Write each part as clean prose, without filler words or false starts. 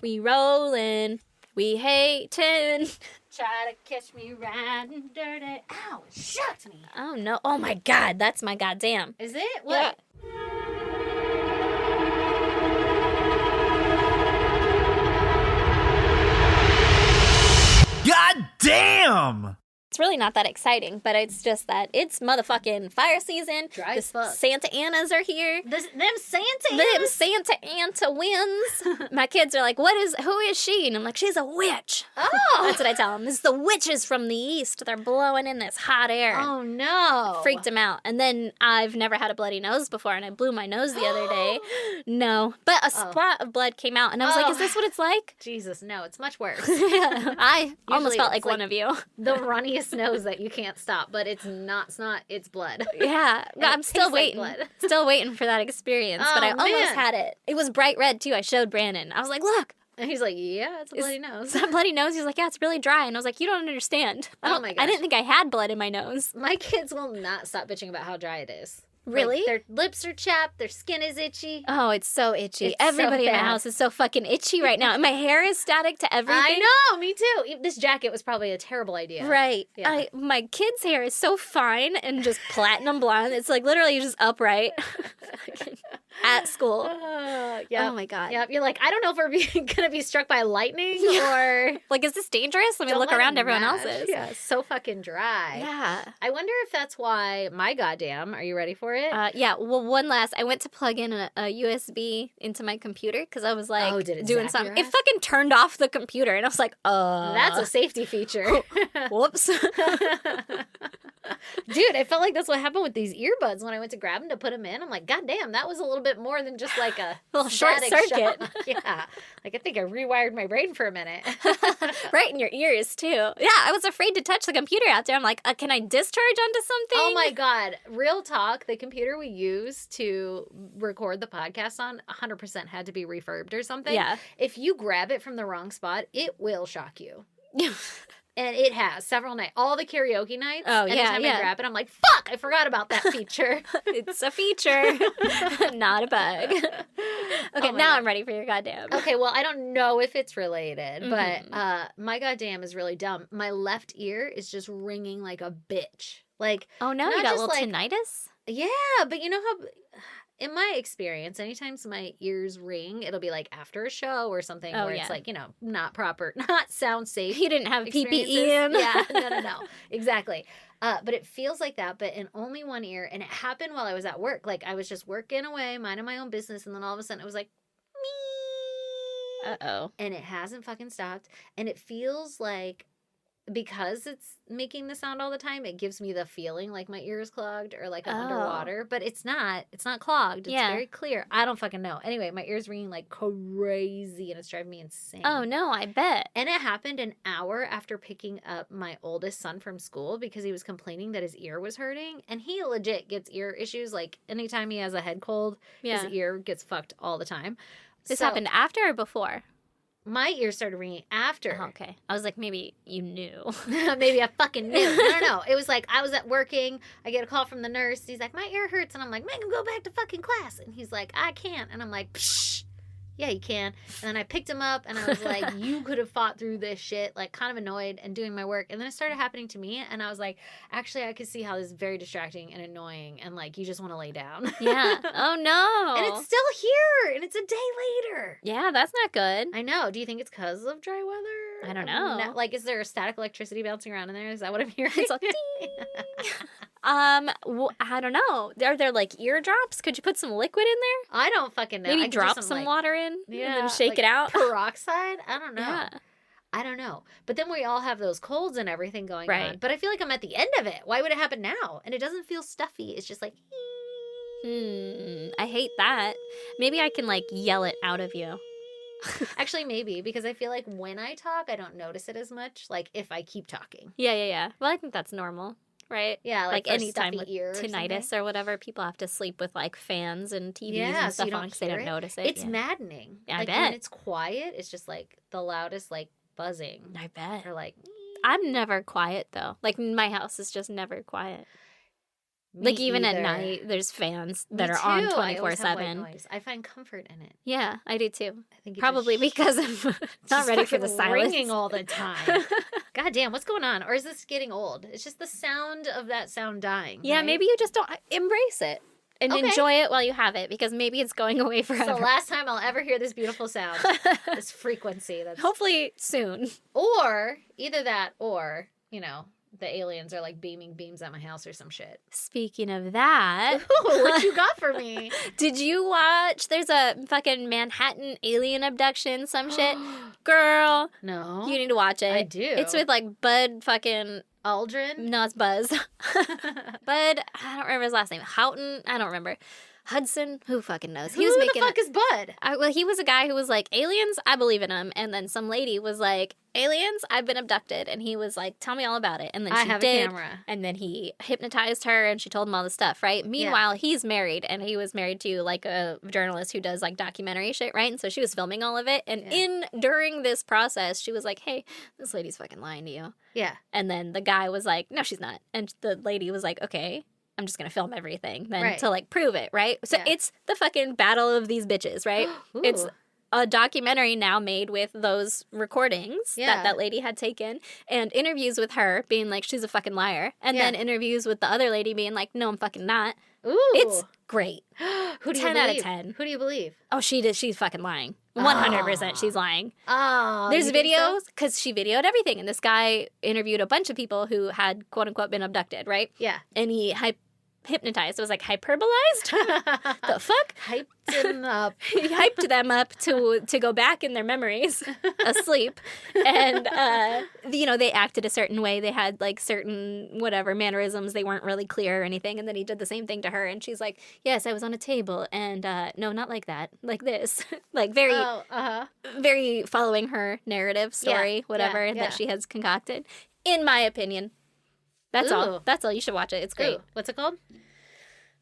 We rollin', we hatin'. Try to catch me riding dirty. Ow, it shocked me. Oh, no. Oh, my God. That's my goddamn. Is it? What? Yeah. God damn! It's really not that exciting, but it's just that it's motherfucking fire season. Dry The as fuck. Santa Annas are here. Them Santa Them Santa Anta wins. My kids are like, who is she? And I'm like, she's a witch. Oh. That's what I tell them. It's the witches from the east. They're blowing in this hot air. Oh, no. Freaked him out. And then I've never had a bloody nose before, and I blew my nose the other day. No. But a spot of blood came out, and I was like, is this what it's like? Jesus, no, it's much worse. I almost felt like it's one of you. The runniest nose that you can't stop, but it's not snot, it's blood. Yeah. I'm still waiting. Like blood. Still waiting for that experience, but I almost man. had it. It was bright red, too. I showed Brandon. I was like, look. And he's like, yeah, it's a bloody nose. Is that bloody nose? He's like, yeah, it's really dry. And I was like, you don't understand. Oh my gosh. I didn't think I had blood in my nose. My kids will not stop bitching about how dry it is. Really? Like, their lips are chapped, their skin is itchy. Oh, it's so itchy. It's Everybody so in my bad. house is so fucking itchy right now. And my hair is static to everything. I know, me too. This jacket was probably a terrible idea. Right. Yeah. My kid's hair is so fine and just platinum blonde. It's like literally just upright at school. Yeah. Oh my God. Yeah, you're like, I don't know if we're going to be struck by lightning or... Like, is this dangerous? Let me Don't look let around it everyone match. else's. Yeah, so fucking dry. Yeah. I wonder if that's why my goddamn, are you ready for it? Yeah. Well, one last, I went to plug in a USB into my computer because I was like Oh, did it doing zap something. your It ass? fucking turned off the computer, and I was like, That's a safety feature. whoops. Dude, I felt like that's what happened with these earbuds when I went to grab them to put them in. I'm like, God damn, that was a little bit more than just like a Little short static circuit. shock. Yeah. Like, I think I rewired my brain for a minute. Right in your ears, too. Yeah, I was afraid to touch the computer out there. I'm like, can I discharge onto something? Oh my God. Real talk. The computer we used to record the podcast on 100% had to be refurbed or something. Yeah. If you grab it from the wrong spot, it will shock you. And it has several nights. All the karaoke nights. Oh, yeah, Anytime yeah. I grab it, I'm like, fuck, I forgot about that feature. It's a feature, not a bug. Okay, Oh my now God. I'm ready for your goddamn. Okay, well, I don't know if it's related, Mhm. but my goddamn is really dumb. My left ear is just ringing like a bitch. Like, Oh, no, Not you got a just little like- tinnitus? yeah, but you know how, in my experience, anytime my ears ring, it'll be like after a show or something Oh, where yeah. it's like, not proper, not sound safe. You didn't have PPE in? experiences. Yeah, no. Exactly. But it feels like that, but in only one ear. And it happened while I was at work. Like, I was just working away, minding my own business. And then all of a sudden it was like, me. Uh-oh. And it hasn't fucking stopped. And it feels like, because it's making the sound all the time, it gives me the feeling like my ear is clogged or like I'm Oh. underwater. But it's not. It's not clogged. It's Yeah. very clear. I don't fucking know. Anyway, my ear's ringing like crazy and it's driving me insane. Oh, no, I bet. And it happened an hour after picking up my oldest son from school because he was complaining that his ear was hurting. And he legit gets ear issues. Like, anytime he has a head cold, Yeah. his ear gets fucked all the time. This So, happened after or before? My ear started ringing after. Oh, okay. I was like, maybe you knew. Maybe I fucking knew. No. It was like, I was at working. I get a call from the nurse. He's like, my ear hurts. And I'm like, make him go back to fucking class. And he's like, I can't. And I'm like, psh. Yeah, you can. And then I picked him up and I was like, you could have fought through this shit, like kind of annoyed and doing my work. And then it started happening to me. And I was like, actually, I could see how this is very distracting and annoying. And like, you just want to lay down. Yeah. Oh, no. And it's still here. And it's a day later. Yeah, that's not good. I know. Do you think it's because of dry weather? I don't know. Like, is there a static electricity bouncing around in there? Is that what I'm hearing? It's like, I don't know. Are there like eardrops? Could you put some liquid in there? I don't fucking know. I Maybe could do drop some like, water in and then shake like it out? Peroxide? I don't know. Yeah. I don't know. But then we all have those colds and everything going Right. on. But I feel like I'm at the end of it. Why would it happen now? And it doesn't feel stuffy. It's just like, I hate that. Maybe I can like yell it out of you. actually, maybe, because I feel like when I talk, I don't notice it as much. Like if I keep talking. Yeah. Well, I think that's normal, right? Yeah, like for any time stuffy with ear or tinnitus something. or whatever, people have to sleep with like fans and TVs Yeah, and so stuff you on don't because they hear don't it. notice it. It's yeah. maddening. I like bet. when it's quiet, it's just like the loudest like buzzing. I bet. Or like, I'm never quiet though. Like my house is just never quiet. Like, even at night, there's fans that are on 24/7. I find comfort in it. Yeah, I do too. I think probably because I'm not ready for the silence. Ringing all the time. God damn, what's going on? Or is this getting old? It's just the sound of that sound dying. Yeah, right? maybe you just don't embrace it and enjoy it while you have it, because maybe it's going away forever. So last time I'll ever hear this beautiful sound, this frequency. That's hopefully soon. Or either that, or the aliens are like beaming beams at my house or some shit. Speaking of that. Ooh, what you got for me? Did you watch, there's a fucking Manhattan alien abduction, some shit? Girl. No. You need to watch it. I do. It's with like Bud fucking... Aldrin? No, it's Buzz. Bud, I don't remember his last name. Houghton? I don't remember. Hudson? Who fucking knows? Who the fuck is Bud? Well, he was a guy who was like, aliens? I believe in them. And then some lady was like, aliens? I've been abducted. And he was like, tell me all about it. And then she did. A camera. And then he hypnotized her and she told him all the stuff, right? Meanwhile, he's married, and he was married to like a journalist who does like documentary shit, right? And so she was filming all of it. And during this process, she was like, hey, this lady's fucking lying to you. Yeah. And then the guy was like, no, she's not. And the lady was like, okay, I'm just going to film everything then to like prove it, right? So it's the fucking battle of these bitches, right? It's a documentary now made with those recordings that lady had taken, and interviews with her being like, she's a fucking liar. And then interviews with the other lady being like, no, I'm fucking not. Ooh. It's great. Who do you 10 believe? out of 10. Who do you believe? Oh, she's fucking lying. 100% she's lying. Oh. There's videos, because she videoed everything, and this guy interviewed a bunch of people who had, quote unquote, been abducted, right? Yeah. And he hypnotized. It was like hyperbolized. The fuck? Hyped them up. He hyped them up to go back in their memories, asleep, and they acted a certain way. They had like certain whatever mannerisms. They weren't really clear or anything. And then he did the same thing to her, and she's like, "Yes, I was on a table, and no, not like that, like this, like very, very following her narrative story, whatever that she has concocted." In my opinion. That's all. That's all. You should watch it. It's great. Ooh. What's it called?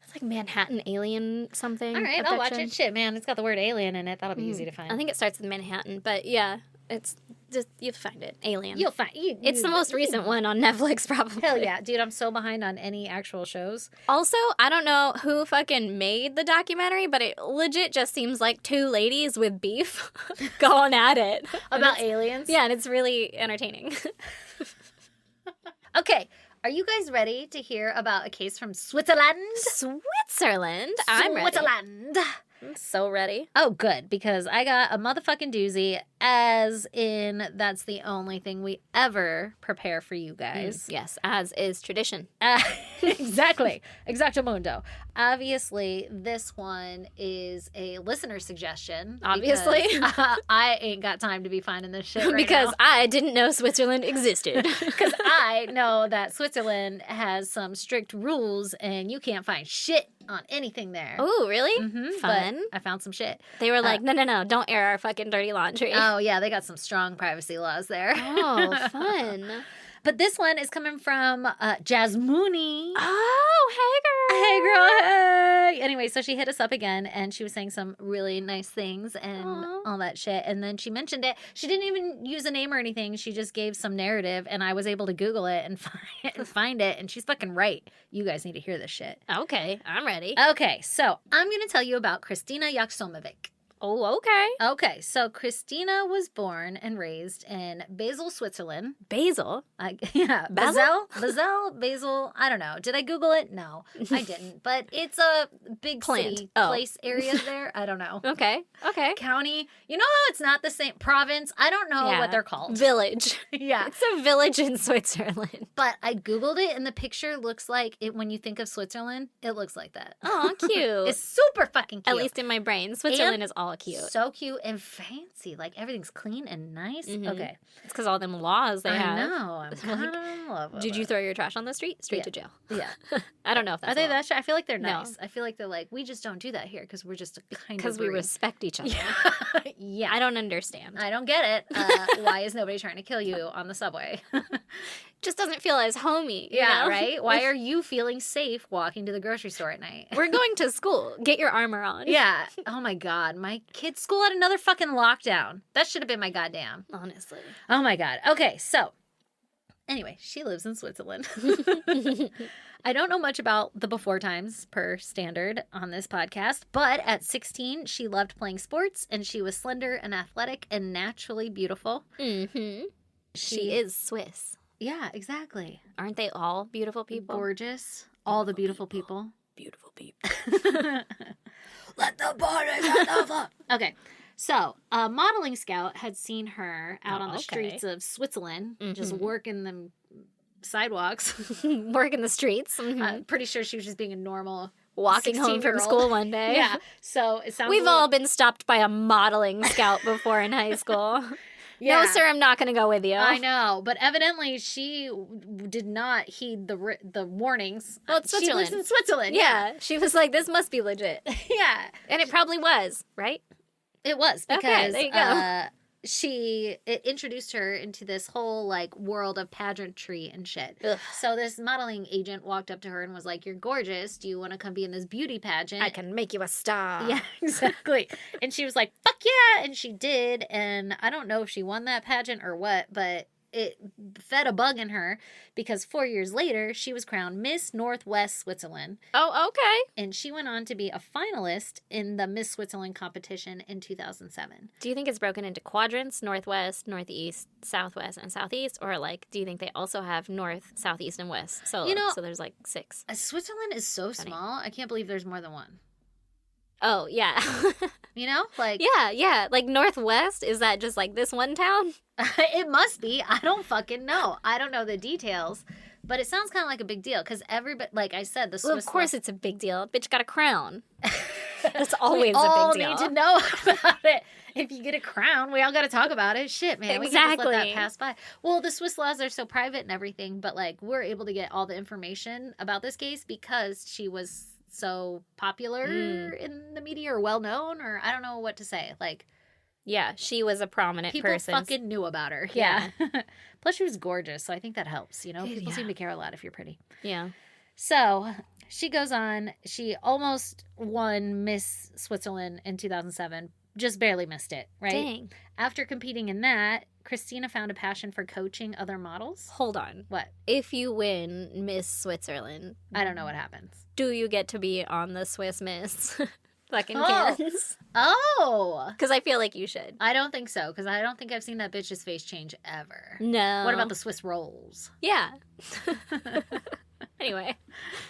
It's like Manhattan Alien something. All right, abduction. I'll watch it. Shit, man. It's got the word alien in it. That'll be easy to find. I think it starts with Manhattan, but yeah, it's just, you'll find it. Alien. You'll find it's the most recent one on Netflix, probably. Hell yeah. Dude, I'm so behind on any actual shows. Also, I don't know who fucking made the documentary, but it legit just seems like two ladies with beef going at it. About aliens? Yeah, and it's really entertaining. Okay. Are you guys ready to hear about a case from Switzerland? Switzerland? I'm ready. Switzerland. I'm so ready. Oh, good, because I got a motherfucking doozy, as in that's the only thing we ever prepare for you guys. Yes, as is tradition. Exactly. Exactamundo. Obviously, this one is a listener suggestion. Obviously. I ain't got time to be finding this shit right because now. I didn't know Switzerland existed. Because I know that Switzerland has some strict rules and you can't find shit on anything there. Oh, really? Mm-hmm, fun. I found some shit. They were like, no, don't air our fucking dirty laundry. Oh, yeah, they got some strong privacy laws there. Oh, fun. But this one is coming from Jasmuni. Oh, hey, girl. Hey, girl, hey. Anyway, so she hit us up again, and she was saying some really nice things and all that shit. And then she mentioned it. She didn't even use a name or anything. She just gave some narrative, and I was able to Google it and find it. And she's fucking right. You guys need to hear this shit. Okay, I'm ready. Okay, so I'm going to tell you about Kristina Joksimovic. Oh, okay. Okay, so Kristina was born and raised in Basel, Switzerland. Basel? Yeah. Basel. I don't know. Did I Google it? No, I didn't. But it's a big city, place area there. I don't know. Okay. County. You know how it's not the same province? I don't know what they're called. Village. Yeah. It's a village in Switzerland. But I Googled it, and the picture looks like it. When you think of Switzerland, it looks like that. Oh, cute. It's super fucking cute. At least in my brain. Switzerland is all cute. So cute and fancy. Like, everything's clean and nice. Mm-hmm. Okay. It's because all them laws they have. I know. I'm kind of in love with Did you throw your trash on the street? Straight to jail. Yeah. I don't know if that's Are they a law. that I feel like they're nice. No. I feel like they're like, we just don't do that here because we're just a kind of Because we respect each other. Yeah. I don't understand. I don't get it. Why is nobody trying to kill you on the subway? Just doesn't feel as homey. Yeah, know? right? Why are you feeling safe walking to the grocery store at night? We're going to school. Get your armor on. Yeah. Oh my God. My kid's school had another fucking lockdown. That should have been my goddamn. Honestly. Oh my God. Okay, so Anyway, she lives in Switzerland. I don't know much about the before times per standard on this podcast, but at 16, she loved playing sports, and she was slender and athletic and naturally beautiful. Mm-hmm. She is Swiss. Yeah, exactly. Aren't they all beautiful people? Gorgeous. All the beautiful people. Beautiful people. Let the party start off. Okay. So, a modeling scout had seen her out on the streets of Switzerland, just working them sidewalks. Working the streets. Mm-hmm. I'm pretty sure she was just being a normal walking home from school one day. Yeah. So, it sounds We've all been stopped by a modeling scout before in high school. Yeah. No, sir, I'm not going to go with you. I know, but evidently she did not heed the warnings. Well, it's Switzerland. She lives in Switzerland. Yeah. She was like, this must be legit. Yeah. And it probably was, right? It was, because okay, there you go. It introduced her into this whole, like, world of pageantry and shit. Ugh. So this modeling agent walked up to her and was like, you're gorgeous. Do you want to come be in this beauty pageant? I can make you a star. Yeah, exactly. And she was like, fuck yeah. And she did. And I don't know if she won that pageant or what, but it fed a bug in her, because 4 years later, she was crowned Miss Northwest Switzerland. Oh, okay. And she went on to be a finalist in the Miss Switzerland competition in 2007. Do you think it's broken into quadrants, northwest, northeast, southwest, and southeast? Or, like, do you think they also have north, southeast, and west? So, so there's, like, 6. Switzerland is so small. I can't believe there's more than one. Oh, yeah. You know? Like, yeah. Like, northwest, is that just, like, this one town? It must be. I don't fucking know. I don't know the details. But it sounds kind of like a big deal, because everybody, like I said, the Swiss... Well, of course it's a big deal. Bitch got a crown. That's always we a big all deal. need to know about it. If you get a crown, we all got to talk about it. Shit, man. We can't just let that pass by. Well, the Swiss laws are so private and everything, but, like, we're able to get all the information about this case because she was so popular in the media, or well-known, or I don't know what to say. Like... Yeah, she was a prominent person. People fucking knew about her. Yeah. Plus, she was gorgeous, so I think that helps. You know, people seem to care a lot if you're pretty. Yeah. So she goes on. She almost won Miss Switzerland in 2007. Just barely missed it, right? Dang. After competing in that, Kristina found a passion for coaching other models. Hold on. What? If you win Miss Switzerland, I don't know what happens. Do you get to be on the Swiss Miss? Fucking cans. Oh. Because I feel like you should. I don't think so, because I don't think I've seen that bitch's face change ever. No. What about the Swiss rolls? Yeah. Anyway.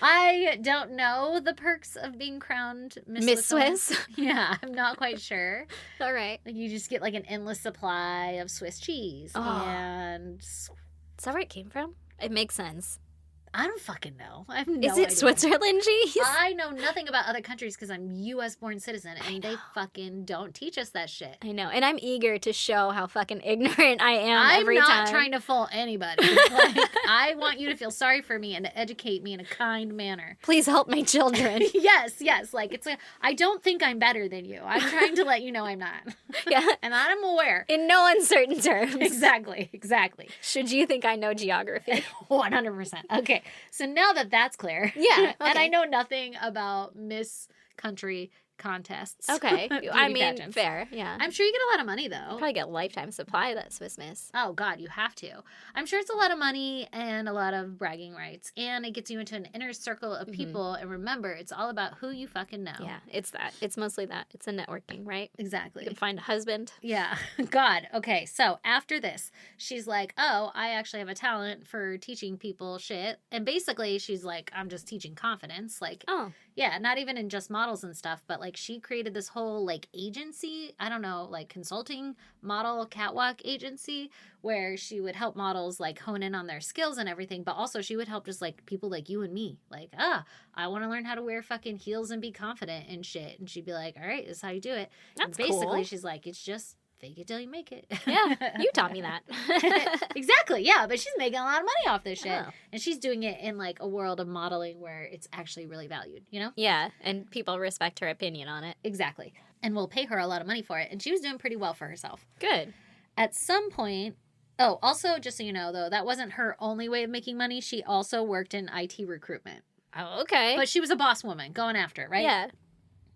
I don't know the perks of being crowned Miss Swiss. Yeah, I'm not quite sure. All right. Like, you just get, like, an endless supply of Swiss cheese. Oh. And... Is that where it came from? It makes sense. I don't fucking know. I have no idea. Is it Switzerland cheese? I know nothing about other countries because I'm U.S. born citizen, and they fucking don't teach us that shit. I know, and I'm eager to show how fucking ignorant I am every time. I'm not trying to fool anybody. Like, I want you to feel sorry for me and to educate me in a kind manner. Please help my children. Yes. Like, it's like, I don't think I'm better than you. I'm trying to let you know I'm not. Yeah. And I'm aware. In no uncertain terms. Exactly. Should you think I know geography? 100%. Okay. So now that that's clear. Yeah. Okay. And I know nothing about Miss Country contests. Okay. I mean, pageants. fair. Yeah. I'm sure you get a lot of money, though. Probably get a lifetime supply of that Swiss Miss. Oh, God, you have to. I'm sure it's a lot of money and a lot of bragging rights. And it gets you into an inner circle of people. And remember, it's all about who you fucking know. Yeah, it's that. It's mostly that. It's a networking, right? Exactly. You can find a husband. Yeah. God. Okay. So after this, she's like, oh, I actually have a talent for teaching people shit. And basically, she's like, I'm just teaching confidence. Like, oh. Yeah, not even in just models and stuff, but, like, she created this whole, like, agency, I don't know, like, consulting model catwalk agency where she would help models, like, hone in on their skills and everything, but also she would help just, like, people like you and me. Like, I want to learn how to wear fucking heels and be confident and shit. And she'd be like, all right, this is how you do it. That's basically, cool. She's like, it's just fake it till you make it. Yeah, you taught me that. Exactly, yeah, but she's making a lot of money off this shit. Oh. And she's doing it in, like, a world of modeling where it's actually really valued, you know? Yeah, and people respect her opinion on it. Exactly. And will pay her a lot of money for it. And she was doing pretty well for herself. Good. At some point... Oh, also, just so you know, though, that wasn't her only way of making money. She also worked in IT recruitment. Oh, okay. But she was a boss woman, going after it, right? Yeah.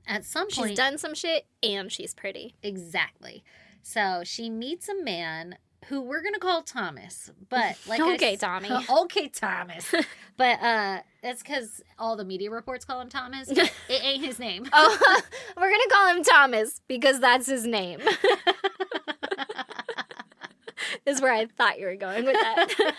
At some point... She's done some shit, and she's pretty. Exactly. So she meets a man who we're going to call Thomas. But like Okay, Tommy. Okay, Thomas. But that's because all the media reports call him Thomas. But it ain't his name. Oh, we're going to call him Thomas because that's his name. Is where I thought you were going with that.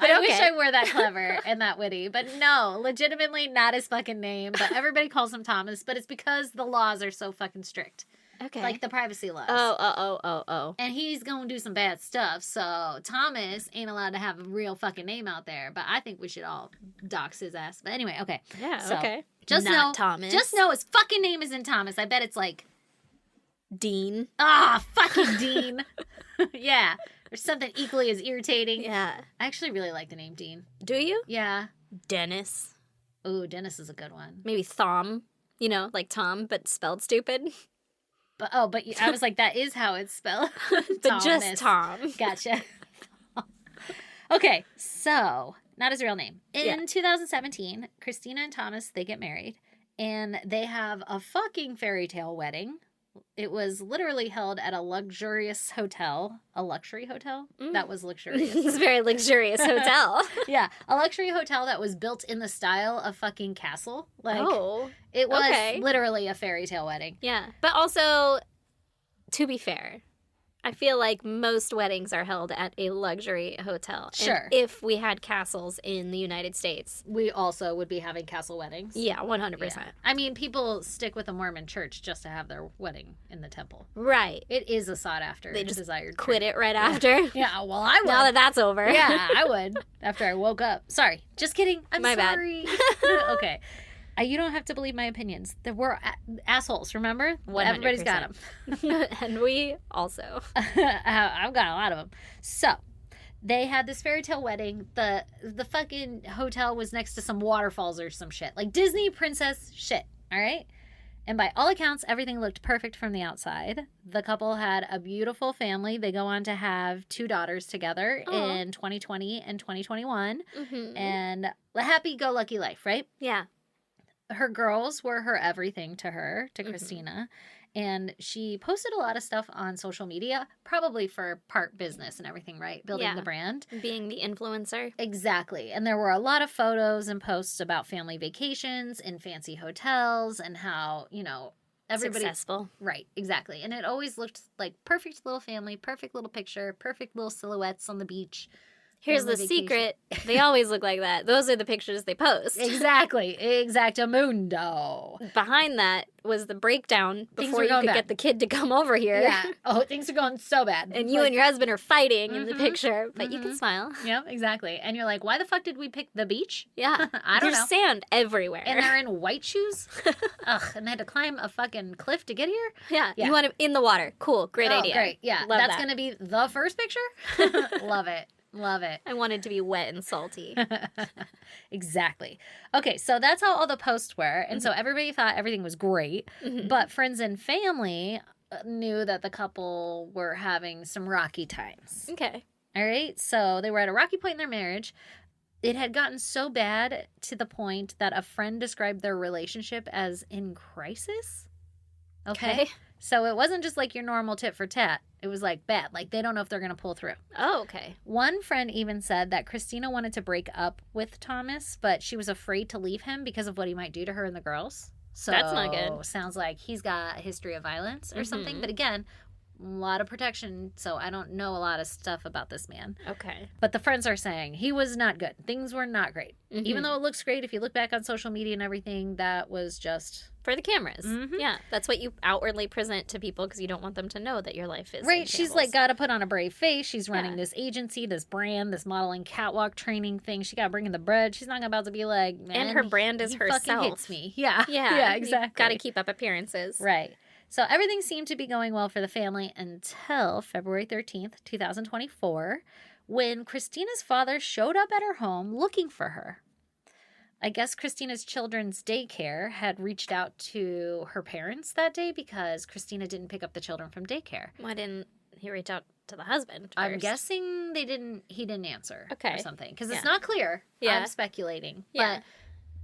But I wish I were that clever and that witty. But no, legitimately not his fucking name. But everybody calls him Thomas. But it's because the laws are so fucking strict. Okay. Like the privacy laws. Oh. And he's going to do some bad stuff. So Thomas ain't allowed to have a real fucking name out there. But I think we should all dox his ass. But anyway, okay. Yeah, so, okay. Just Not know, Thomas. Just know his fucking name isn't Thomas. I bet it's like Dean. Fucking Dean. Yeah. Or something equally as irritating. Yeah. I actually really like the name Dean. Do you? Yeah. Dennis. Ooh, Dennis is a good one. Maybe Thom. You know, like Tom, but spelled stupid. But I was like, that is how it's spelled. But just Tom. Gotcha. Okay, so not his real name. In 2017, Kristina and Thomas, they get married, and they have a fucking fairy tale wedding. It was literally held at a luxurious hotel. A luxury hotel? That was luxurious. It's a very luxurious hotel. Yeah, a luxury hotel that was built in the style of fucking castle. Like, it was literally a fairy tale wedding. Yeah, but also, to be fair, I feel like most weddings are held at a luxury hotel. Sure. And if we had castles in the United States, we also would be having castle weddings. Yeah, 100%. Yeah. I mean, people stick with the Mormon church just to have their wedding in the temple. Right. It is a sought after, they just desired quit trait. it right after. Yeah, well, I would. Now that that's over. Yeah, I would. After I woke up. Sorry. Just kidding. I'm My sorry. Okay. You don't have to believe my opinions. There were assholes, remember? 100%. Everybody's got them. And we also. I've got a lot of them. So, they had this fairy tale wedding. The fucking hotel was next to some waterfalls or some shit. Like Disney princess shit, all right? And by all accounts, everything looked perfect from the outside. The couple had a beautiful family. They go on to have 2 daughters together in 2020 and 2021. Mm-hmm. And a happy-go-lucky life, right? Yeah. Her girls were her everything to her, to Kristina. And she posted a lot of stuff on social media, probably for part business and everything, right? Building the brand. Being the influencer. Exactly. And there were a lot of photos and posts about family vacations in fancy hotels and how, you know, everybody. Successful. Right, exactly. And it always looked like perfect little family, perfect little picture, perfect little silhouettes on the beach. Here's the secret. They always look like that. Those are the pictures they post. Exactly. Exactamundo. Behind that was the breakdown before you could get the kid to come over here. Yeah. Oh, things are going so bad. And you and your husband are fighting in the picture, but you can smile. Yeah, exactly. And you're like, why the fuck did we pick the beach? Yeah. I don't know. There's sand everywhere. And they're in white shoes? Ugh, and they had to climb a fucking cliff to get here? Yeah. You want it in the water. Cool. Great idea. Great. Yeah. Love That's that. going to be the first picture? Love it. Love it. I wanted to be wet and salty. Exactly. Okay, so that's how all the posts were. And so everybody thought everything was great. But friends and family knew that the couple were having some rocky times. Okay. All right? So they were at a rocky point in their marriage. It had gotten so bad to the point that a friend described their relationship as in crisis. Okay. So it wasn't just like your normal tit for tat. It was like bad. Like they don't know if they're going to pull through. Oh, okay. One friend even said that Kristina wanted to break up with Thomas, but she was afraid to leave him because of what he might do to her and the girls. So that's not good. Sounds like he's got a history of violence or something. But again, a lot of protection, so I don't know a lot of stuff about this man. Okay. But the friends are saying he was not good. Things were not great. Even though it looks great, if you look back on social media and everything, that was just... For the cameras. Yeah. That's what you outwardly present to people because you don't want them to know that your life is right. She's like got to put on a brave face. She's running Yeah. this agency, this brand, this modeling catwalk training thing. She got to bring in the bread. She's not about to be like, man, And her brand is he herself. fucking hits me. Yeah. Yeah. Yeah, exactly. Got to keep up appearances. Right. So everything seemed to be going well for the family until February 13th, 2024, when Kristina's father showed up at her home looking for her. I guess Kristina's children's daycare had reached out to her parents that day because Kristina didn't pick up the children from daycare. Why didn't he reach out to the husband first? I'm guessing he didn't answer or something because it's Yeah. not clear. Yeah. I'm speculating. Yeah.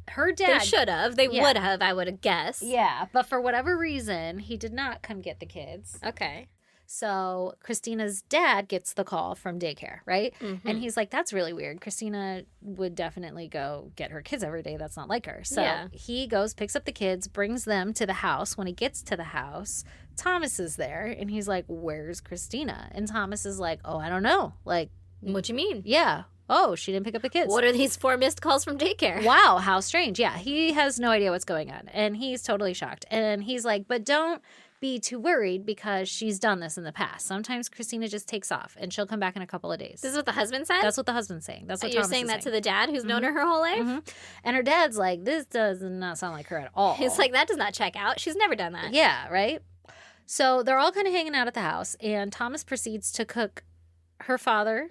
But her dad... They should have. They would have, I would have guessed. Yeah, but for whatever reason, he did not come get the kids. Okay. So Kristina's dad gets the call from daycare, right? Mm-hmm. And he's like, that's really weird. Kristina would definitely go get her kids every day. That's not like her. So he goes, picks up the kids, brings them to the house. When he gets to the house, Thomas is there. And he's like, where's Kristina? And Thomas is like, oh, I don't know. Like, what you mean? Yeah. Oh, she didn't pick up the kids. What are these 4 missed calls from daycare? Wow, how strange. Yeah, he has no idea what's going on. And he's totally shocked. And he's like, but don't be too worried because she's done this in the past. Sometimes Kristina just takes off and she'll come back in a couple of days. This is what the husband said? That's what the husband's saying. That's what You're Thomas saying is that to the dad who's known her whole life? Mm-hmm. And her dad's like, this does not sound like her at all. He's like, that does not check out. She's never done that. Yeah, right? So they're all kind of hanging out at the house, and Thomas proceeds to cook her father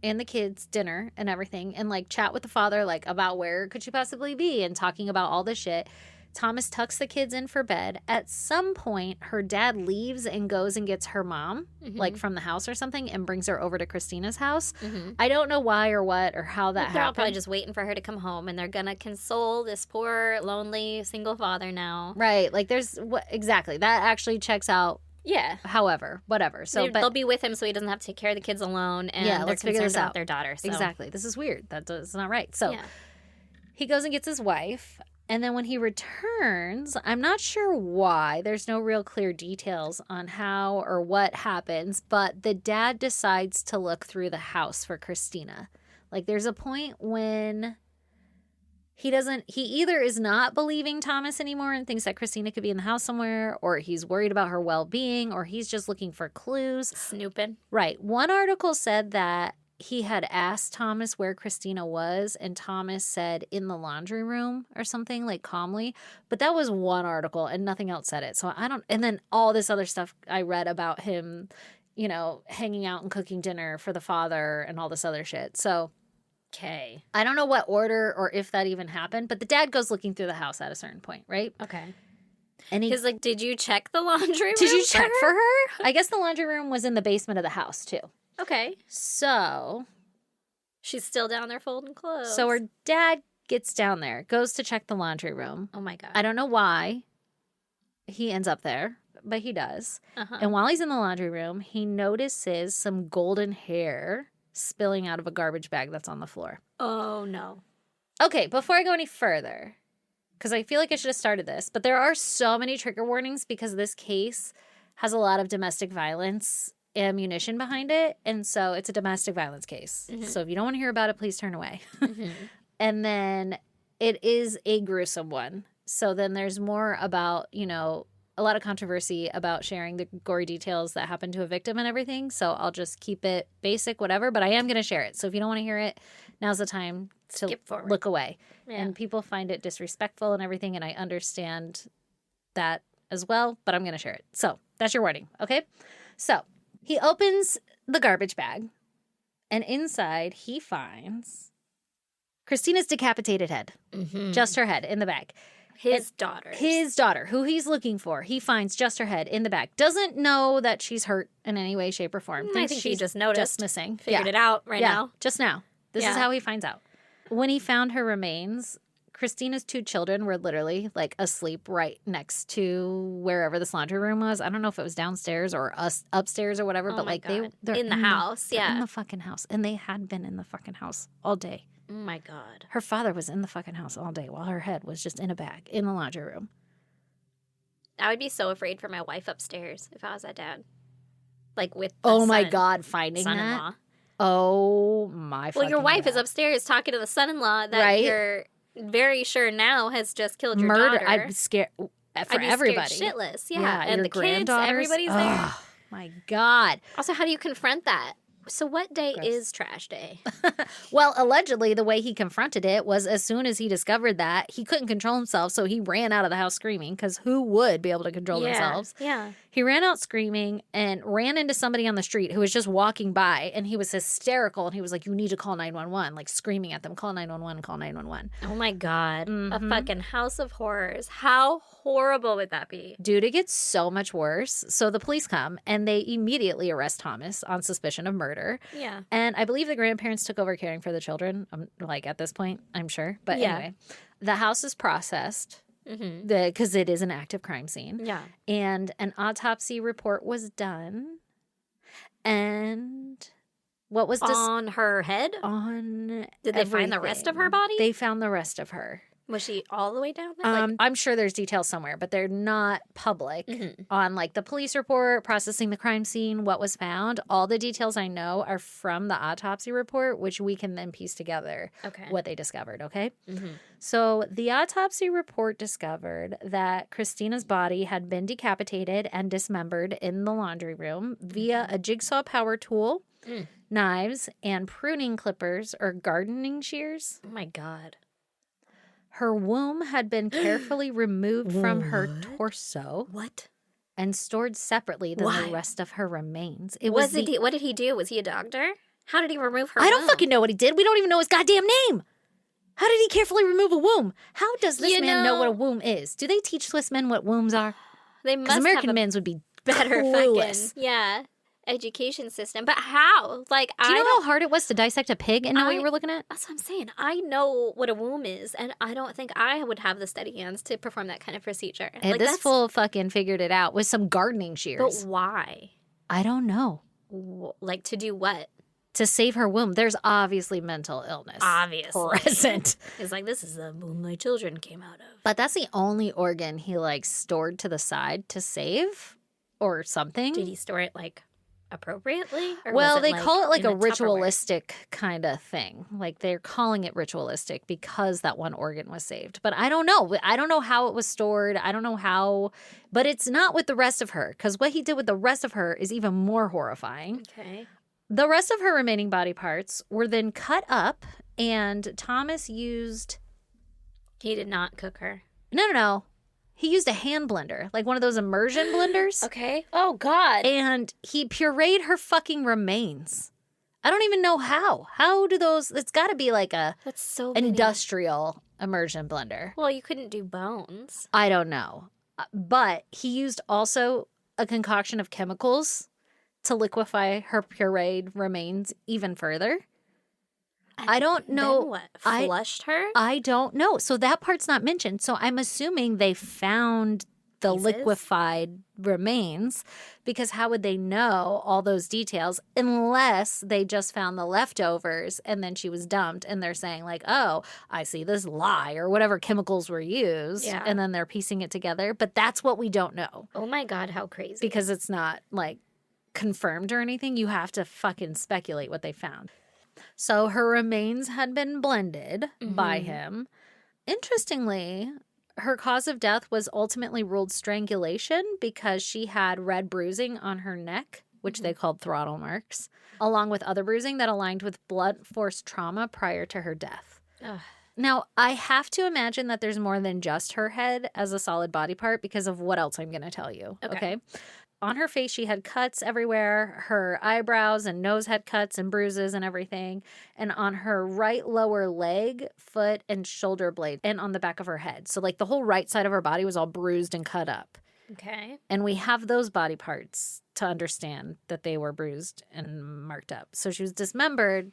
and the kids dinner and everything, and like chat with the father like about where could she possibly be and talking about all this shit. Thomas tucks the kids in for bed. At some point, her dad leaves and goes and gets her mom, like from the house or something, and brings her over to Kristina's house. I don't know why or what or how that happened. They're all probably just waiting for her to come home, and they're going to console this poor, lonely, single father now. Right. Like there's exactly. That actually checks out. Yeah. However, whatever. So they'll be with him so he doesn't have to take care of the kids alone, and they're let's figure this concerned out. about their daughter. So. Exactly. This is weird. That's not right. So he goes and gets his wife. And then when he returns, I'm not sure why. There's no real clear details on how or what happens, but the dad decides to look through the house for Kristina. Like there's a point when he either is not believing Thomas anymore and thinks that Kristina could be in the house somewhere, or he's worried about her well-being, or he's just looking for clues. Snooping. Right. One article said that he had asked Thomas where Kristina was, and Thomas said in the laundry room or something, like calmly. But that was one article, and nothing else said it. So I don't. And then all this other stuff I read about him, you know, hanging out and cooking dinner for the father and all this other shit. So, okay, I don't know what order or if that even happened. But the dad goes looking through the house at a certain point, right? Okay. And he's like, "Did you check the laundry room? Did you check for her? I guess the laundry room was in the basement of the house too. Okay. So she's still down there folding clothes. So her dad gets down there, goes to check the laundry room. Oh my God. I don't know why he ends up there, but he does. And while he's in the laundry room, he notices some golden hair spilling out of a garbage bag that's on the floor. Oh no. Okay, before I go any further, because I feel like I should have started this, but there are so many trigger warnings because this case has a lot of domestic violence ammunition behind it, and so it's a domestic violence case. So if you don't want to hear about it, please turn away. And then it is a gruesome one. So then there's more about, you know, a lot of controversy about sharing the gory details that happen to a victim and everything. So I'll just keep it basic, whatever, but I am going to share it. So if you don't want to hear it, now's the time to look away. And people find it disrespectful and everything, and I understand that as well, but I'm going to share it. So that's your warning, okay? So he opens the garbage bag, and inside he finds Kristina's decapitated head. Just her head in the bag. His daughter. His daughter, who he's looking for. He finds just her head in the bag. Doesn't know that she's hurt in any way, shape, or form. I think she's just noticed. Just missing. Figured it out now. Just now. This is how he finds out. When he found her remains, Kristina's 2 children were literally like asleep right next to wherever this laundry room was. I don't know if it was downstairs or upstairs or whatever, but like they're in the house. In the fucking house. And they had been in the fucking house all day. Oh my God. Her father was in the fucking house all day while her head was just in a bag in the laundry room. I would be so afraid for my wife upstairs if I was that dad. Like with my God, finding son-in-law. That? Oh my fucking Well, your wife God. is upstairs talking to the son-in-law that you're very sure now has just killed your daughter. I'm scared for everybody. Scared shitless. Yeah. And the kids, everybody's everybody's there. My God. Also, how do you confront that? So what day is trash day? Well, allegedly, the way he confronted it was as soon as he discovered that, he couldn't control himself, so he ran out of the house screaming, because who would be able to control themselves? Yeah. He ran out screaming and ran into somebody on the street who was just walking by, and he was hysterical, and he was like, you need to call 911, like screaming at them, call 911, call 911. Oh my God. A fucking house of horrors. How horrible would that be? Dude, it gets so much worse. So the police come, and they immediately arrest Thomas on suspicion of murder. Yeah. And I believe the grandparents took over caring for the children, like at this point, I'm sure. But anyway, the house is processed because it is an active crime scene. Yeah. And an autopsy report was done. And what was on her head? on Did they find the rest of her everything. body? They found the rest of her. Was she all the way down there? I'm sure there's details somewhere, but they're not public on like the police report, processing the crime scene, what was found. All the details I know are from the autopsy report, which we can then piece together what they discovered, okay? So the autopsy report discovered that Kristina's body had been decapitated and dismembered in the laundry room via a jigsaw power tool, knives, and pruning clippers or gardening shears. Oh my God. Her womb had been carefully removed from her torso. What? And stored separately than the rest of her remains. What did he do? Was he a doctor? How did he remove her I don't womb? fucking know what he did. We don't even know his goddamn name. How did he carefully remove a womb? How does this man know what a womb is? Do they teach Swiss men what wombs are? They must Because American have men's would be better clueless. fucking, education system. But how? Like, Do you know how hard it was to dissect a pig and know what you were looking at? That's what I'm saying. I know what a womb is, and I don't think I would have the steady hands to perform that kind of procedure. And like, this fool fucking figured it out with some gardening shears. But why? I don't know. Like, to do what? To save her womb. There's obviously mental illness. Obviously. Present. It's like, this is the womb my children came out of. But that's the only organ he, like, stored to the side to save or something. Did he store it, like, appropriately? Or well, was it, they call it like in a Tupperware? ritualistic kind of thing. Like they're calling it ritualistic because that one organ was saved. But I don't know. I don't know how it was stored. I don't know how. But it's not with the rest of her because what he did with the rest of her is even more horrifying. Okay. The rest of her remaining body parts were then cut up and Thomas used... He did not cook her. No. He used a hand blender, like one of those immersion blenders. Okay. Oh, God. And he pureed her fucking remains. I don't even know how. How do those... It's got to be like a That's so many. industrial immersion blender. Well, you couldn't do bones. I don't know. But he used also a concoction of chemicals to liquefy her pureed remains even further. I don't know. Then what? Flushed her? I don't know. So that part's not mentioned. So I'm assuming they found the Pieces? liquefied remains because how would they know all those details unless they just found the leftovers and then she was dumped and they're saying like, oh, I see this lye or whatever chemicals were used. Yeah. And then they're piecing it together. But that's what we don't know Oh, my God. How crazy. because it's not like confirmed or anything. You have to fucking speculate what they found. So her remains had been blended by him. Interestingly, her cause of death was ultimately ruled strangulation because she had red bruising on her neck, which they called throttle marks, along with other bruising that aligned with blunt force trauma prior to her death. Ugh. Now, I have to imagine that there's more than just her head as a solid body part because of what else I'm going to tell you. Okay. On her face, she had cuts everywhere. Her eyebrows and nose had cuts and bruises and everything. And on her right lower leg, foot, and shoulder blade, and on the back of her head. So, like, the whole right side of her body was all bruised and cut up. Okay. And we have those body parts to understand that they were bruised and marked up. So she was dismembered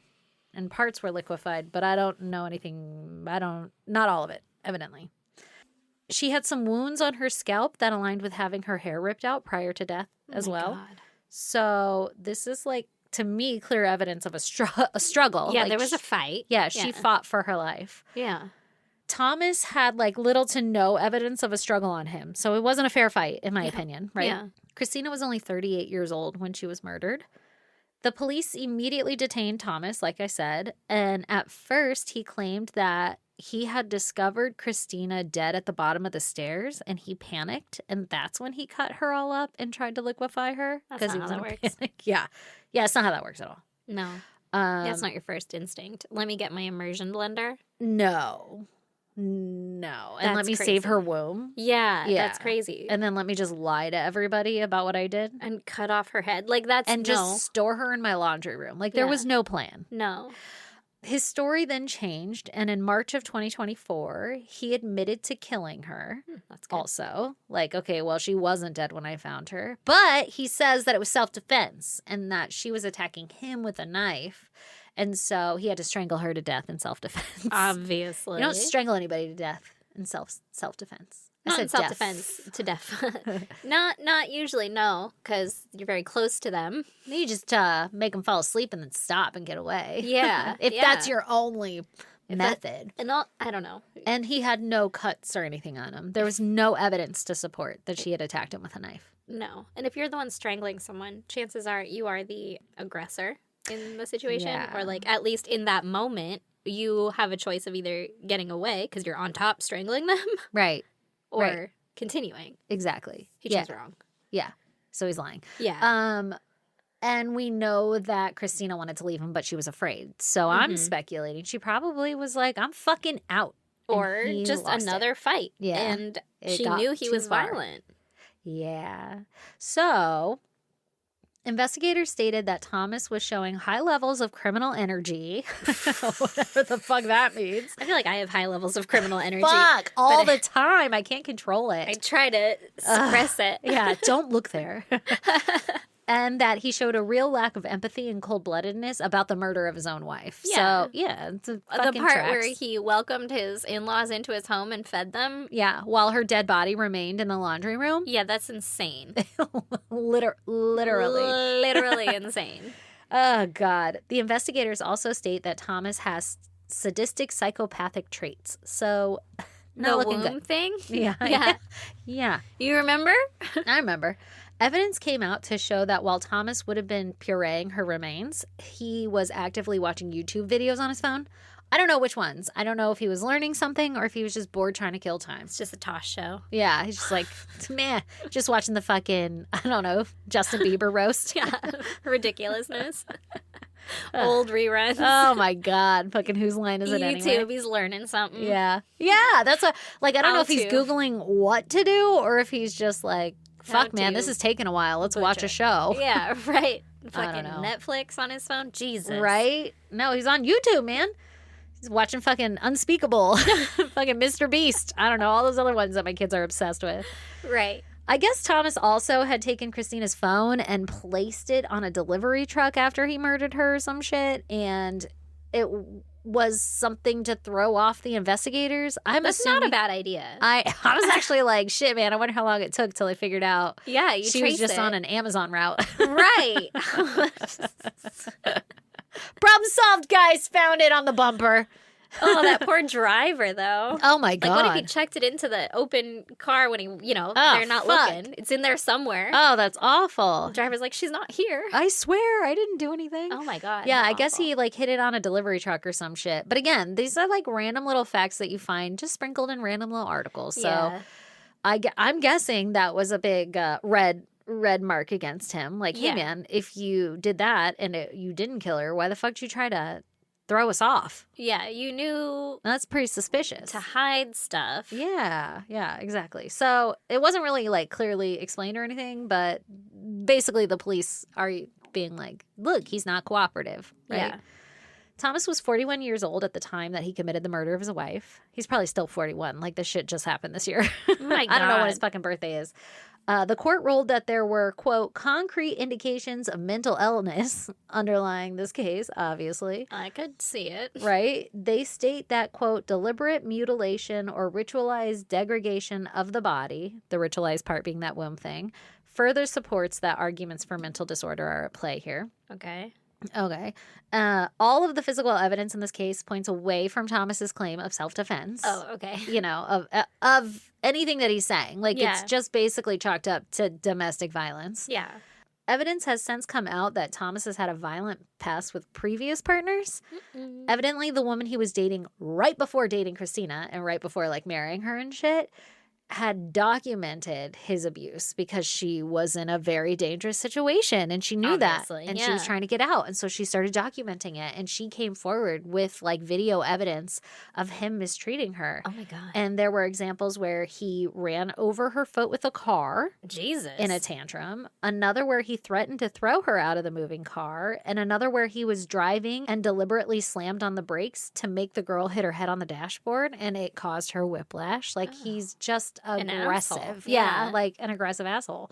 and parts were liquefied, but I don't know anything. Not all of it, evidently. She had some wounds on her scalp that aligned with having her hair ripped out prior to death as well. God. So this is like, to me, clear evidence of a struggle. Yeah, Like, there was a fight. Yeah, she fought for her life. Yeah. Thomas had like little to no evidence of a struggle on him. So it wasn't a fair fight, in my opinion, right? Yeah. Kristina was only 38 years old when she was murdered. The police immediately detained Thomas, like I said. And at first, he claimed that he had discovered Kristina dead at the bottom of the stairs and he panicked. And that's when he cut her all up and tried to liquefy her. That's not he how was that in a works. panic. Yeah. Yeah, it's not how that works at all. No. That's not your first instinct. Let me get my immersion blender. No. And That's let me crazy. save her womb. Yeah, Yeah. that's crazy. And then let me just lie to everybody about what I did. And cut off her head. Like, that's And just store her in my laundry room. Like, there Yeah. was no plan. No. His story then changed, and in March of 2024, he admitted to killing her That's good. also. Like, okay, well, she wasn't dead when I found her. But he says that it was self-defense and that she was attacking him with a knife. And so he had to strangle her to death in self-defense. Obviously. You don't strangle anybody to death in self-defense. Not in said self-defense, to death. Not usually, no, because you're very close to them. You just make them fall asleep and then stop and get away. Yeah. If that's your only method. I don't know. And he had no cuts or anything on him. There was no evidence to support that she had attacked him with a knife. No. And if you're the one strangling someone, chances are you are the aggressor in the situation. Yeah. Or, like, at least in that moment, you have a choice of either getting away because you're on top strangling them. Right. Or continuing. Exactly. He chose wrong. Yeah. So he's lying. Yeah. And we know that Kristina wanted to leave him, but she was afraid. So I'm speculating she probably was like, I'm fucking out. Or just another fight. Yeah. And she knew he was violent. Yeah. So investigators stated that Thomas was showing high levels of criminal energy. Whatever the fuck that means. I feel like I have high levels of criminal energy. Fuck, all the time. I can't control it. I try to suppress it. Yeah, don't look there. And that he showed a real lack of empathy and cold-bloodedness about the murder of his own wife. Yeah. So, yeah, it's a The fucking part tracks. where he welcomed his in-laws into his home and fed them. Yeah, while her dead body remained in the laundry room. Yeah, that's insane. Literally. Literally insane. Oh, God. The investigators also state that Thomas has sadistic psychopathic traits. So, not The looking womb good. thing? Yeah. Yeah. Yeah. You remember? I remember. Evidence came out to show that while Thomas would have been pureeing her remains, he was actively watching YouTube videos on his phone. I don't know which ones. I don't know if he was learning something or if he was just bored trying to kill time. It's just a toss show. Yeah, he's just like, man, just watching the fucking, I don't know, Justin Bieber roast. Yeah. Ridiculousness. Old reruns. Oh my God. Fucking whose line is it YouTube, anyway? he's learning something. Yeah. Yeah, that's what, like, I don't know How if he's to. Googling what to do or if he's just like, fuck, How man, to this is taking a while. Let's watch a butcher. show. Yeah, right. I don't Fucking know. Netflix on his phone. Jesus. Right? No, he's on YouTube, man. He's watching fucking Unspeakable, fucking Mr. Beast. I don't know, all those other ones that my kids are obsessed with. Right. I guess Thomas also had taken Kristina's phone and placed it on a delivery truck after he murdered her or some shit. And it was something to throw off the investigators. That's assuming, not a bad idea. I was actually like, shit, man, I wonder how long it took till I figured out Yeah, you she was trace just it. on an Amazon route. Right. Problem solved, guys. Found it on the bumper. Oh, that poor driver, though. Oh, my Like, God. what if he checked it into the open car when he, Oh, they're not fuck. looking? It's in there somewhere. Oh, that's awful. The driver's like, she's not here. I swear I didn't do anything. Oh, my God. Yeah, how I guess awful. he like hit it on a delivery truck or some shit. But again, these are like random little facts that you find just sprinkled in random little articles. So Yeah. I'm guessing that was a big red mark against him. Like, hey, Yeah. man, if you did that and you didn't kill her, why the fuck did you try to throw us off? Yeah, you knew That's pretty suspicious. to hide stuff. Yeah, exactly. So it wasn't really like clearly explained or anything, but basically the police are being like, look, he's not cooperative, right? Yeah. Thomas was 41 years old at the time that he committed the murder of his wife. He's probably still 41. Like, this shit just happened this year. My I don't know when God. his fucking birthday is. The court ruled that there were, quote, concrete indications of mental illness underlying this case, obviously. I could see it. Right? They state that, quote, deliberate mutilation or ritualized degradation of the body, the ritualized part being that womb thing, further supports that arguments for mental disorder are at play here. Okay. Okay. All of the physical evidence in this case points away from Thomas's claim of self-defense. Oh, okay. You know, of anything that he's saying. Like, Yeah. it's just basically chalked up to domestic violence. Yeah. Evidence has since come out that Thomas has had a violent past with previous partners. Mm-mm. Evidently, the woman he was dating right before dating Kristina and right before, like, marrying her and shit had documented his abuse because she was in a very dangerous situation and she knew Obviously, that and she was yeah. trying to get out, and so she started documenting it, and she came forward with like video evidence of him mistreating her. Oh, my God. And there were examples where he ran over her foot with a car Jesus. in a tantrum, another where he threatened to throw her out of the moving car, and another where he was driving and deliberately slammed on the brakes to make the girl hit her head on the dashboard, and it caused her whiplash. Like, Oh. he's just An aggressive. asshole. Yeah, Yeah. like an aggressive asshole.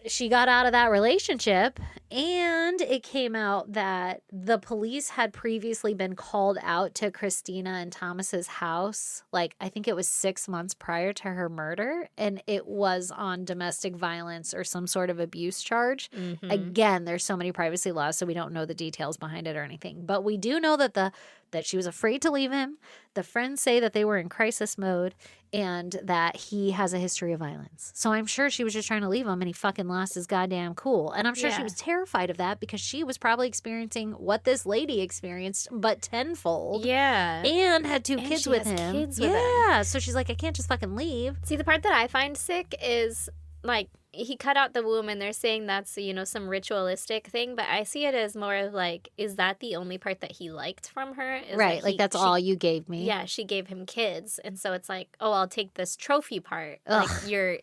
she got out of that relationship, and it came out that the police had previously been called out to Kristina and Thomas's house. Like, I think it was 6 months prior to her murder, and it was on domestic violence or some sort of abuse charge. Mm-hmm. Again, there's so many privacy laws, so we don't know the details behind it or anything. But we do know that that she was afraid to leave him. The friends say that they were in crisis mode and that he has a history of violence. So I'm sure she was just trying to leave him, and he fucking lost his goddamn cool. And I'm sure she was terrified of that because she was probably experiencing what this lady experienced, but tenfold. Yeah. And had two kids with him. Kids with him. So she's like, I can't just fucking leave. See, the part that I find sick is, like, he cut out the womb, and they're saying that's, you know, some ritualistic thing, but I see it as more of like, is that the only part that he liked from her? Is right, like that's all you gave me. Yeah, she gave him kids, and so it's like, oh, I'll take this trophy part. Ugh. Like, you're...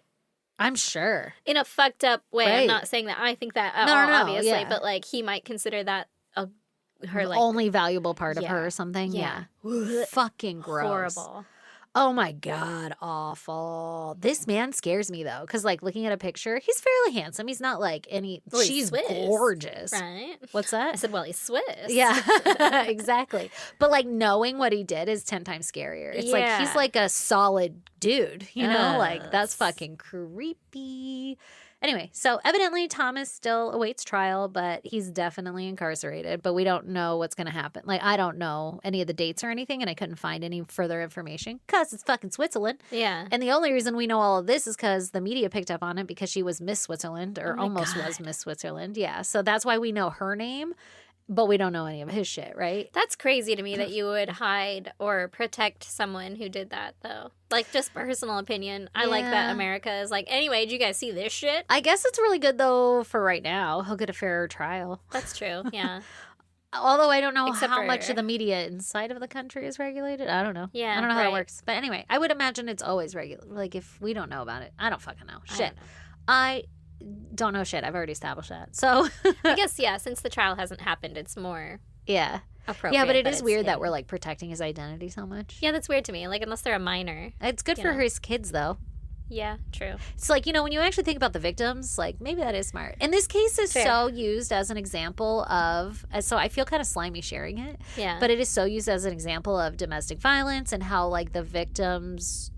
I'm sure. In a fucked up way. Right. I'm not saying that I think that at No, all, no, obviously, yeah. but, like, he might consider that her, The like... only valuable part of Yeah. her or something. Yeah. Fucking gross. Horrible. Oh my God, awful. This man scares me though, because like looking at a picture, he's fairly handsome. He's not like any. Well, he's she's Swiss, gorgeous. Right? What's I that? said, well, he's Swiss. Yeah, exactly. But like knowing what he did is 10 times scarier. It's like he's Yeah. like a solid dude, you know? Like that's Yes. fucking creepy. Anyway, so evidently Thomas still awaits trial, but he's definitely incarcerated. But we don't know what's going to happen. Like, I don't know any of the dates or anything, and I couldn't find any further information because it's fucking Switzerland. Yeah. And the only reason we know all of this is because the media picked up on it because she was Miss Switzerland, or Oh my almost God. was Miss Switzerland. Yeah, so that's why we know her name, but we don't know any of his shit, right? That's crazy to me that you would hide or protect someone who did that, though. Like, just personal opinion. I like that Yeah. America is like, anyway, did you guys see this shit? I guess it's really good, though, for right now. He'll get a fairer trial. That's true, yeah. Although I don't know Except how much for- of the media inside of the country is regulated. I don't know. Yeah, I don't know how that right. works. But anyway, I would imagine it's always regular. Like, if we don't know about it, I don't fucking know. I Shit. don't know. I don't know shit. I've already established that. So, I guess, yeah, since the trial hasn't happened, it's more yeah. appropriate. Yeah, but it is it's weird that him. we're, like, protecting his identity so much. Yeah, that's weird to me. Like, unless they're a minor. It's good You for know. his kids, though. Yeah, true. It's like, you know, when you actually think about the victims, like, maybe that is smart. And this case is Fair. so used as an example of, so I feel kind of slimy sharing it, Yeah. but it is so used as an example of domestic violence and how, like, the victims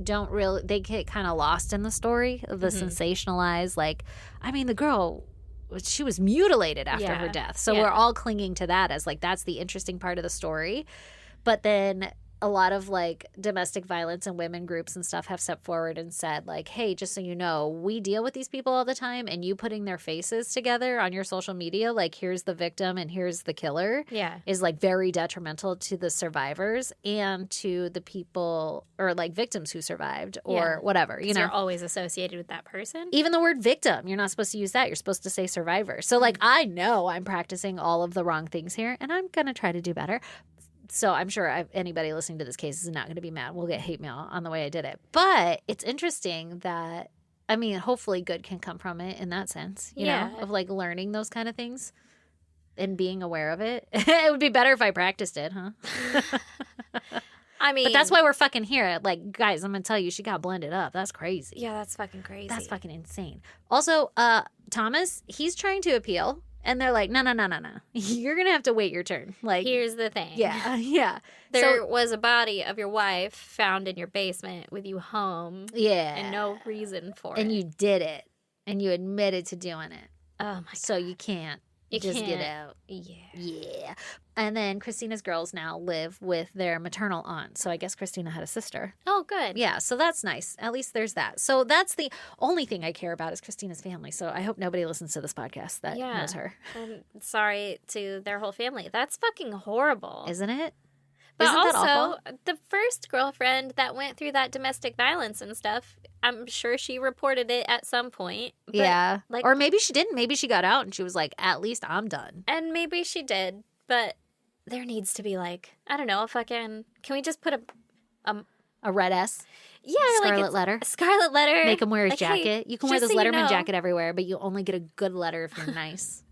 don't really, they get kind of lost in the story of the sensationalized, like, I mean, the girl, she was mutilated after her Yeah. death. So Yeah. we're all clinging to that as, like, that's the interesting part of the story. But then a lot of like domestic violence and women groups and stuff have stepped forward and said like, hey, just so you know, we deal with these people all the time, and you putting their faces together on your social media, like here's the victim and here's the killer, Yeah. is like very detrimental to the survivors and to the people or like victims who survived or Yeah. whatever, you know. You're always associated with that person. Even the word victim, you're not supposed to use that. You're supposed to say survivor. So, like, I know I'm practicing all of the wrong things here, and I'm going to try to do better. So I'm sure anybody listening to this case is not going to be mad. We'll get hate mail on the way I did it. But it's interesting that, I mean, hopefully good can come from it in that sense, you know, Yeah. of like learning those kind of things and being aware of it. It would be better if I practiced it, huh? I mean, But that's why we're fucking here. Like, guys, I'm going to tell you, she got blended up. That's crazy. Yeah, that's fucking crazy. That's fucking insane. Also, Thomas, he's trying to appeal, and they're like, no. You're going to have to wait your turn. Like, Here's the thing. yeah. There was a body of your wife found in your basement with you home Yeah. and no reason for it. And you did it, and you admitted to doing it. Oh my God. So you can't You just get can't. out. Yeah. Yeah. And then Christina's girls now live with their maternal aunt. So I guess Kristina had a sister. Oh, good. Yeah, so that's nice. At least there's that. So that's the only thing I care about is Christina's family. So I hope nobody listens to this podcast that Yeah. knows her. I'm sorry to their whole family. That's fucking horrible. Isn't it? But Isn't that also, awful? the first girlfriend that went through that domestic violence and stuff, I'm sure she reported it at some point. But, Yeah. like- or maybe she didn't. Maybe she got out and she was like, at least I'm done. And maybe she did, but there needs to be like, I don't know, a fucking, can we just put A red S. yeah, like Scarlet it's letter. a scarlet letter. Make him wear his Like, hey, jacket. You can wear just this so you Letterman know, jacket everywhere, but you only get a good letter if you're nice.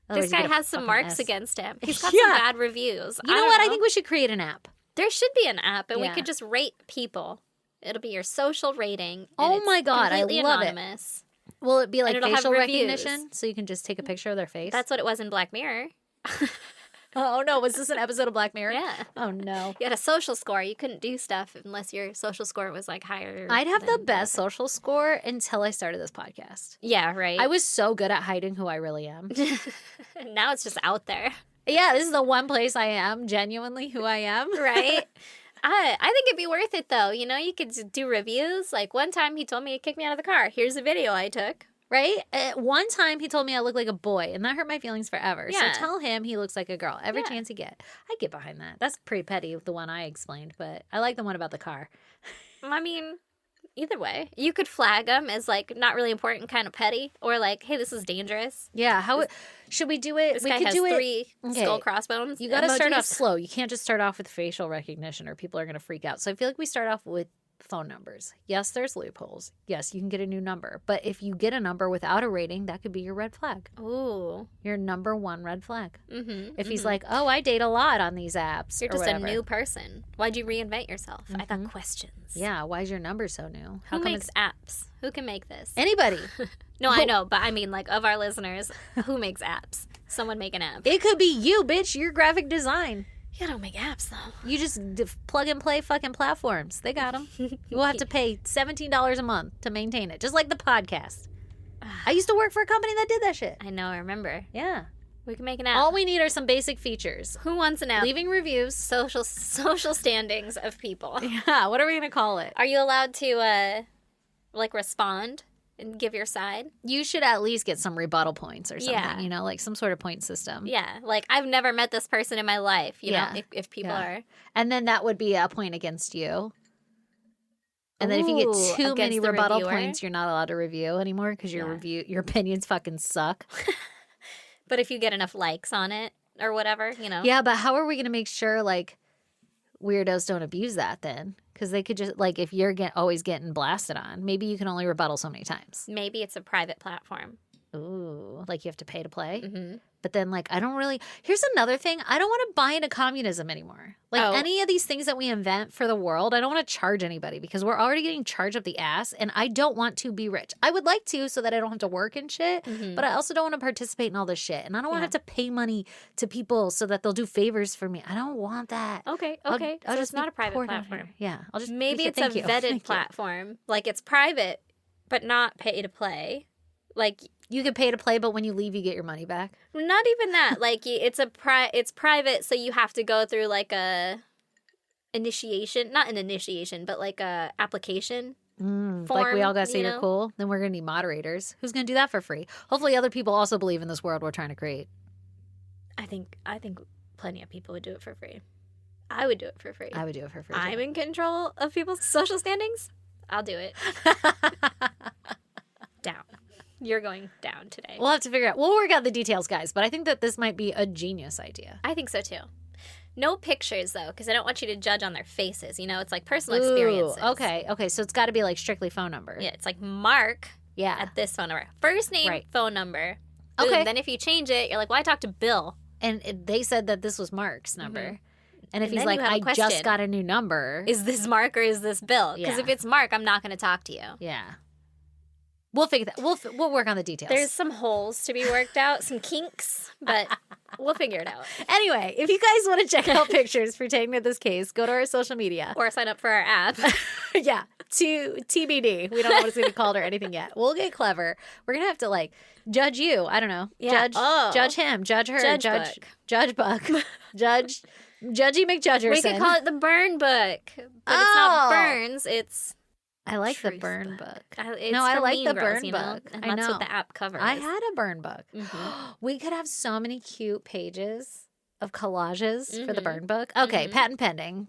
Otherwise This you guy get a has some fucking marks S. against him. He's got Yeah. some bad reviews. You know don't what? I think we should create an app. there should be an app, and we Yeah. could just rate people. It'll be your social rating. and Oh it's my God, I completely love it. anonymous. Will it be like it'll have facial reviews. recognition? So you can just take a picture of their face? That's what it was in Black Mirror. Oh, no. Was this an episode of Black Mirror? Yeah. Oh, no. You had a social score. You couldn't do stuff unless your social score was like higher. I'd have the than best social score until I started this podcast. Yeah, right. I was so good at hiding who I really am. Now it's just out there. Yeah, this is the one place I am genuinely who I am. Right? I think it'd be worth it, though. You know, you could do reviews. Like, one time he told me to kick me out of the car. Here's a video I took. Right? One time he told me I look like a boy, and that hurt my feelings forever. Yeah. So tell him he looks like a girl every Yeah. chance you get. I get behind that. That's pretty petty, the one I explained, but I like the one about the car. I mean, either way. You could flag them as, like, not really important, kind of petty. Or, like, hey, this is dangerous. Yeah, should we do it? This We guy could has do it. 3 Okay. skull crossbones. You got to start emojis. off slow. You can't just start off with facial recognition or people are going to freak out. So I feel like we start off with phone numbers. Yes, there's loopholes. Yes, you can get a new number. But if you get a number without a rating, that could be your red flag. Ooh. Your number 1 red flag. Mm-hmm. If he's like, oh, I date a lot on these apps. You're or just whatever. a new person. Why'd you reinvent yourself? I got questions. Yeah, why is your number so new? Who makes apps? Who can make this? Anybody? No, I know, but I mean, like, of our listeners, who makes apps? Someone make an app. It could be you, bitch. You're graphic design. You don't make apps, though. You just plug and play fucking platforms. They got them. You will have to pay $17 a month to maintain it, just like the podcast. I used to work for a company that did that shit. I know, I remember. Yeah. We can make an app. All we need are some basic features. Who wants an app? Leaving reviews. Social standings of people. Yeah, what are we going to call it? Are you allowed to, like, respond and give your side? You should at least get some rebuttal points or something, Yeah. you know, like some sort of point system. Yeah, like, I've never met this person in my life, you Yeah. know, if people Yeah. are. And then that would be a point against you. And then if you get Ooh, too many against the rebuttal reviewer? points, you're not allowed to review anymore because your opinions fucking suck. But if you get enough likes on it or whatever, you know. Yeah, but how are we going to make sure, like, weirdos don't abuse that then? Because they could just, like, if you're always getting blasted on, maybe you can only rebuttal so many times. Maybe it's a private platform. Ooh, like you have to pay to play? Mm-hmm. But then, like, I don't really... Here's another thing. I don't want to buy into communism anymore. Like, Oh. any of these things that we invent for the world, I don't want to charge anybody because we're already getting charged up the ass, and I don't want to be rich. I would like to so that I don't have to work and shit, Mhm. but I also don't want to participate in all this shit. And I don't want to Yeah. have to pay money to people so that they'll do favors for me. I don't want that. Okay, I'll- okay. I'll so just it's not be a private poor down platform. here. Yeah. I'll just Maybe it's a thank you. vetted Thank you. platform. Like, it's private, but not pay to play. Like, You can pay to play, but when you leave, you get your money back. not even that. Like, it's it's private, so you have to go through, like, a initiation. Not an initiation, but, like, a application. Like we all got to say you you're know? cool. Then we're going to need moderators. Who's going to do that for free? Hopefully other people also believe in this world we're trying to create. I think plenty of people would do it for free. I would do it for free. I would do it for free. I'm in control of people's social standings. I'll do it. Down. You're going down today. We'll have to figure out. We'll work out the details, guys. But I think that this might be a genius idea. I think so too. No pictures though, because I don't want you to judge on their faces. You know, it's like personal experiences. Okay. So it's got to be like strictly phone number. Yeah, it's like Mark Yeah. at this phone number. First name, Right. phone number. Boom. Okay. Then if you change it, you're like, well, I talked to Bill. And they said that this was Mark's number. And if And he's then like, you have a I question. just got a new number. Is this Mark or is this Bill? Because Yeah. if it's Mark, I'm not going to talk to you. Yeah. We'll figure that. We'll work on the details. There's some holes to be worked out, some kinks, but we'll figure it out. Anyway, if you guys want to check out pictures pertaining to this case, go to our social media. Or sign up for our app. Yeah, to TBD. We don't know what it's going to be called or anything yet. We'll get clever. We're going to have to, like, judge you. I don't know. Yeah. Judge him. Judge her. Judge Judge Buck. Judge Judgy McJudgerson. We could call it the Burn Book. But it's not Burns, it's... I like the Truth burn Book. book. It's No, I for like Mean the Girls, Burn you know? Book. And I that's know. what the app covers. I had a burn book. Mhm. We could have so many cute pages of collages for the Mhm. burn book. Okay, Mhm. patent pending.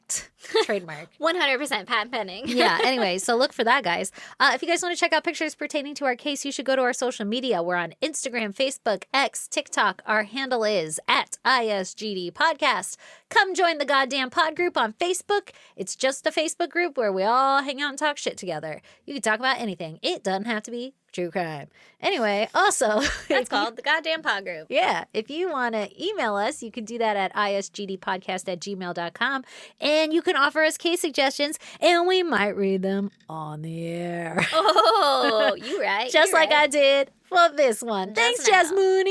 Trademark. 100% patent pending. Yeah, anyway, so look for that, guys. If you guys want to check out pictures pertaining to our case, you should go to our social media. We're on Instagram, Facebook, X, TikTok. Our handle is @ISGD Podcast. Come join the goddamn pod group on Facebook. It's just a Facebook group where we all hang out and talk shit together. You can talk about anything. It doesn't have to be true crime. Anyway, also. That's called the goddamn pod group. Yeah. If you want to email us, you can do that at isgdpodcast@gmail.com. And you can offer us case suggestions, and we might read them on the air. Oh, you right. Just you like right. I did for this one. Thanks, Just now. Jasmine.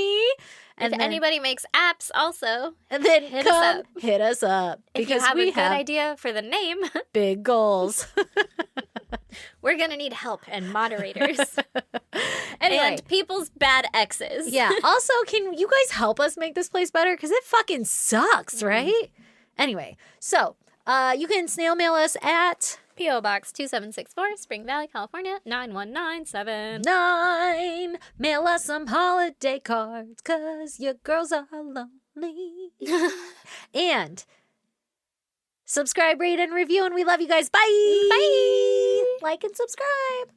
If anybody makes apps also, And then hit us up. hit us up. If you Because have we a good have idea for the name, big goals. we're going to need help and moderators. Anyway. And people's bad exes. Yeah. Also, can you guys help us make this place better? Because it fucking sucks, right? Anyway, so you can snail mail us at P.O. Box 2764, Spring Valley, California, 91979. 9. Mail us some holiday cards, because your girls are lonely. And subscribe, rate, and review, and we love you guys. Bye. Bye. Like and subscribe.